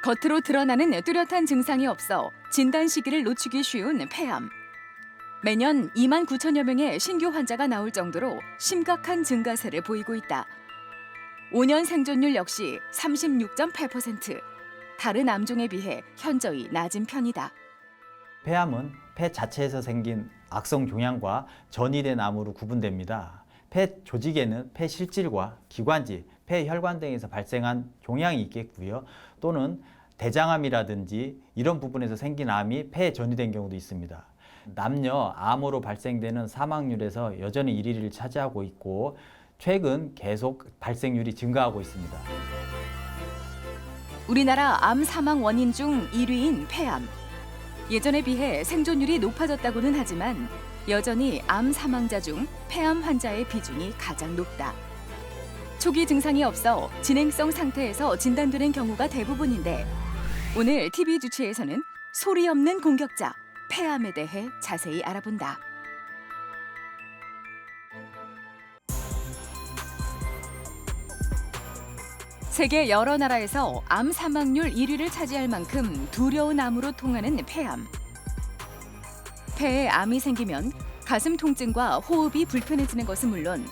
겉으로 드러나는 뚜렷한 증상이 없어 진단 시기를 놓치기 쉬운 폐암. 매년 2만 9천여 명의 신규 환자가 나올 정도로 심각한 증가세를 보이고 있다. 5년 생존율 역시 36.8%. 다른 암종에 비해 현저히 낮은 편이다. 폐암은 폐 자체에서 생긴 악성 종양과 전이된 암으로 구분됩니다. 폐 조직에는 폐 실질과 기관지, 폐혈관 등에서 발생한 종양이 있겠고요. 또는 대장암이라든지 이런 부분에서 생긴 암이 폐에 전이된 경우도 있습니다. 남녀 암으로 발생되는 사망률에서 여전히 1위를 차지하고 있고 최근 계속 발생률이 증가하고 있습니다. 우리나라 암 사망 원인 중 1위인 폐암. 예전에 비해 생존율이 높아졌다고는 하지만 여전히 암 사망자 중 폐암 환자의 비중이 가장 높다. 초기 증상이 없어 진행성 상태에서 진단되는 경우가 대부분인데 오늘 TV 주치에서는 소리 없는 공격자, 폐암에 대해 자세히 알아본다. 세계 여러 나라에서 암 사망률 1위를 차지할 만큼 두려운 암으로 통하는 폐암. 폐에 암이 생기면 가슴 통증과 호흡이 불편해지는 것은 물론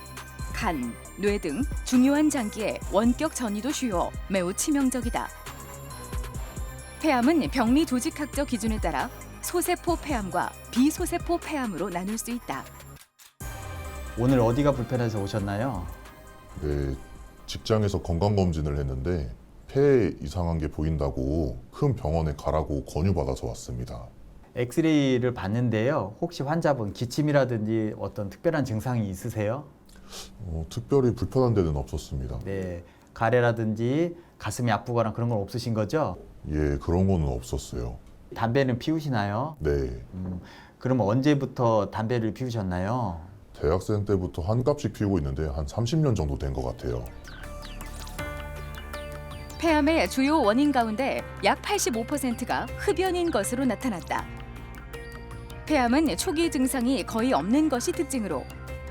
간, 뇌 등 중요한 장기에 원격 전이도 쉬워 매우 치명적이다. 폐암은 병리 조직학적 기준에 따라 소세포 폐암과 비소세포 폐암으로 나눌 수 있다. 오늘 어디가 불편해서 오셨나요? 네, 직장에서 건강검진을 했는데 폐에 이상한 게 보인다고 큰 병원에 가라고 권유받아서 왔습니다. 엑스레이를 봤는데요. 혹시 환자분 기침이라든지 어떤 특별한 증상이 있으세요? 특별히 불편한 데는 없었습니다. 네, 가래라든지 가슴이 아프거나 그런 건 없으신 거죠? 예, 그런 거는 없었어요. 담배는 피우시나요? 네, 그럼 언제부터 담배를 피우셨나요? 대학생 때부터 한 값씩 피우고 있는데 한 30년 정도 된 것 같아요. 폐암의 주요 원인 가운데 약 85%가 흡연인 것으로 나타났다. 폐암은 초기 증상이 거의 없는 것이 특징으로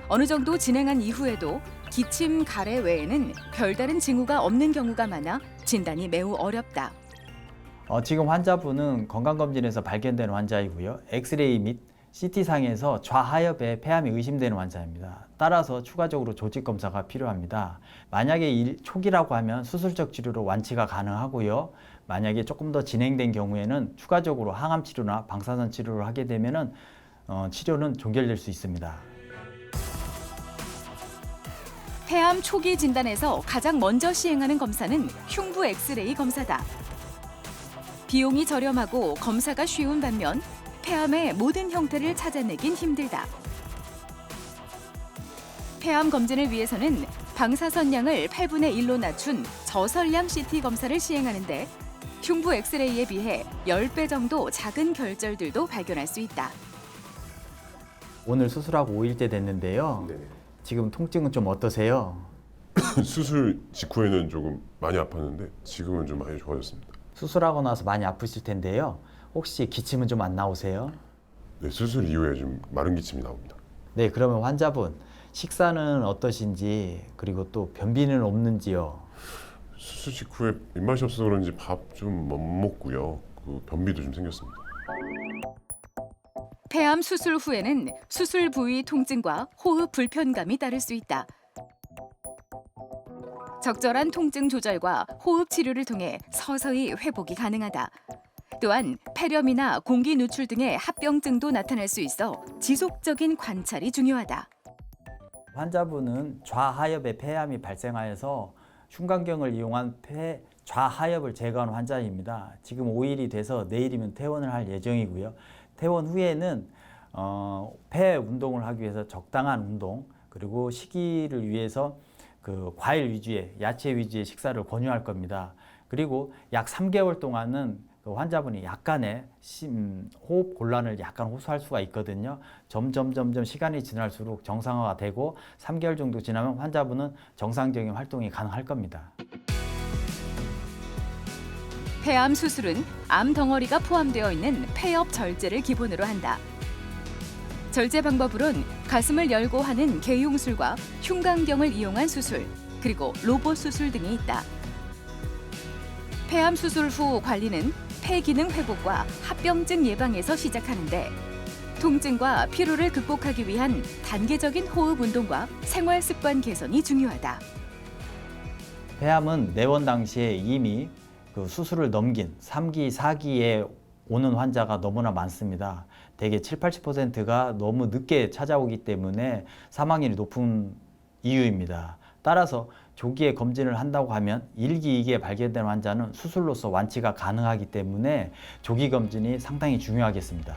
어느 정도 진행한 이후에도 기침, 가래 외에는 별다른 징후가 없는 경우가 많아 진단이 매우 어렵다. 지금 환자분은 건강검진에서 발견된 환자이고요. 엑스레이 및 CT상에서 좌하엽에 폐암이 의심되는 환자입니다. 따라서 추가적으로 조직검사가 필요합니다. 만약에 초기라고 하면 수술적 치료로 완치가 가능하고요. 만약에 조금 더 진행된 경우에는 추가적으로 항암 치료나 방사선 치료를 하게 되면 치료는 종결될 수 있습니다. 폐암 초기 진단에서 가장 먼저 시행하는 검사는 흉부 엑스레이 검사다. 비용이 저렴하고 검사가 쉬운 반면 폐암의 모든 형태를 찾아내긴 힘들다. 폐암 검진을 위해서는 방사선량을 8분의 1로 낮춘 저설량 CT 검사를 시행하는데 흉부 엑스레이에 비해 10배 정도 작은 결절들도 발견할 수 있다. 오늘 수술하고 5일째 됐는데요. 네. 지금 통증은 좀 어떠세요? 수술 직후에는 조금 많이 아팠는데 지금은 좀 많이 좋아졌습니다. 수술하고 나서 많이 아프실 텐데요. 혹시 기침은 좀 안 나오세요? 네, 수술 이후에 좀 마른 기침이 나옵니다. 네, 그러면 환자분 식사는 어떠신지 그리고 또 변비는 없는지요? 수술 직후에 입맛이 없어서 그런지 밥 좀 못 먹고요. 그 변비도 좀 생겼습니다. 폐암 수술 후에는 수술 부위 통증과 호흡 불편감이 따를 수 있다. 적절한 통증 조절과 호흡 치료를 통해 서서히 회복이 가능하다. 또한 폐렴이나 공기 누출 등의 합병증도 나타날 수 있어 지속적인 관찰이 중요하다. 환자분은 좌하엽에 폐암이 발생하여서 흉곽경을 이용한 폐 좌하엽을 제거한 환자입니다. 지금 5일이 돼서 내일이면 퇴원을 할 예정이고요. 퇴원 후에는 폐 운동을 하기 위해서 적당한 운동 그리고 식이를 위해서 그 과일 위주의 야채 위주의 식사를 권유할 겁니다. 그리고 약 3개월 동안은 그 환자분이 약간의 호흡 곤란을 약간 호소할 수가 있거든요. 점점 시간이 지날수록 정상화가 되고 3개월 정도 지나면 환자분은 정상적인 활동이 가능할 겁니다. 폐암 수술은 암 덩어리가 포함되어 있는 폐엽 절제를 기본으로 한다. 절제 방법으론 가슴을 열고 하는 개용술과 흉곽경을 이용한 수술, 그리고 로봇 수술 등이 있다. 폐암 수술 후 관리는 폐 기능 회복과 합병증 예방에서 시작하는데 통증과 피로를 극복하기 위한 단계적인 호흡 운동과 생활 습관 개선이 중요하다. 폐암은 내원 당시에 이미 그 수술을 넘긴 3기, 4기에 오는 환자가 너무나 많습니다. 대개 7, 80%가 너무 늦게 찾아오기 때문에 사망률이 높은 이유입니다. 따라서 조기에 검진을 한다고 하면 1기, 2기에 발견된 환자는 수술로서 완치가 가능하기 때문에 조기 검진이 상당히 중요하겠습니다.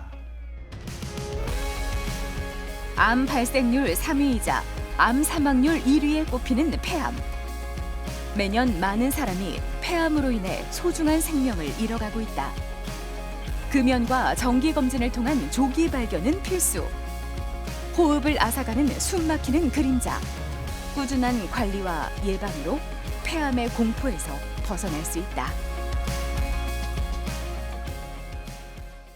암 발생률 3위이자 암 사망률 1위에 꼽히는 폐암. 매년 많은 사람이 폐암으로 인해 소중한 생명을 잃어가고 있다. 금연과 정기 검진을 통한 조기 발견은 필수. 호흡을 앗아가는 숨 막히는 그림자. 꾸준한 관리와 예방으로 폐암의 공포에서 벗어날 수 있다.